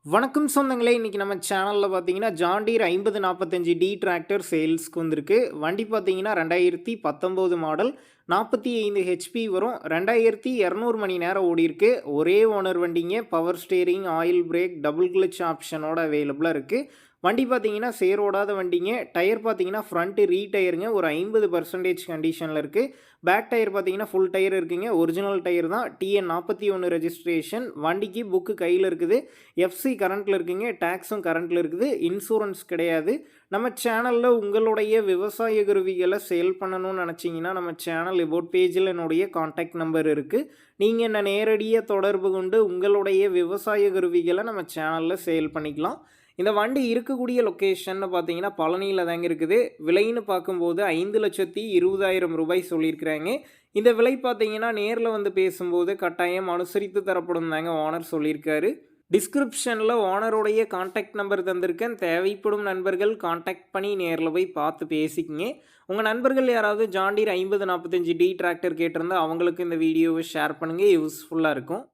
வணக்கம் சொந்தங்களே! இன்னைக்கு நம்ம சேனல்ல பார்த்தீங்கன்னா, ஜான் டீர் 5045 டிராக்டர் சேல்ஸ்க்கு வந்திருக்கு. வண்டி பார்த்தீங்கன்னா 2019 மாடல் 45 ஹெச்பி வரும். 2200 மணி நேரம் ஓடியிருக்கு. ஒரே ஓனர் வண்டிங்க. Power steering, oil brake, double clutch ஆப்ஷனோட அவைலபிளா இருக்கு. வண்டி பார்த்தீங்கன்னா சேரோடாத வண்டிங்க. டயர் பார்த்தீங்கன்னா ஃப்ரண்ட் ரீடயருங்க. ஒரு 50% கண்டிஷன்ல இருக்கு. பேக் டயர் பார்த்தீங்கன்னா ஃபுல் டயர் இருக்குங்க. ஒரிஜினல் டயர் தான். TN 41 registration. வண்டிக்கு புக்கு கையில இருக்குது. எஃப்சி கரண்ட்ல இருக்குங்க. டாக்ஸும் கரண்ட்ல இருக்குது. இன்சூரன்ஸ் கிடையாது. நம்ம சேனல்ல உங்களுடைய விவசாய கருவிகள சேல் பண்ணணும்னு நெனச்சீங்கன்னா, நம்ம சேனல் அபவுட் பேஜ்ல என்னுடைய கான்டாக்ட் நம்பர் இருக்கு. நீங்க என்ன நேரடியா தொடர்பு கொண்டு உங்களுடைய விவசாய கருவிகள நம்ம சேனல்ல சேல் பண்ணிக்கலாம். இந்த வண்டி இருக்கக்கூடிய லொக்கேஷன்னு பார்த்தீங்கன்னா, பழனியில தாங்க இருக்குது. விலைன்னு பார்க்கும்போது ரூ. 5,20,000 சொல்லியிருக்கிறாங்க. இந்த விலை பார்த்தீங்கன்னா, நேர்ல வந்து பேசும்போது கட்டாயம் அனுசரித்து தரப்படும் தாங்க ஓனர் சொல்லியிருக்காரு. டிஸ்கிரிப்ஷன்ல ஓனருடைய கான்டாக்ட் நம்பர் தந்திருக்கேன். தேவைப்படும் நண்பர்கள் கான்டாக்ட் பண்ணி நேர்ல போய் பார்த்து பேசிக்கங்க. உங்க நண்பர்கள் யாராவது ஜான் டீர் 5045 டிராக்டர் கேட்டிருந்தா அவங்களுக்கு இந்த வீடியோவை ஷேர் பண்ணுங்க. யூஸ்ஃபுல்லா இருக்கும்.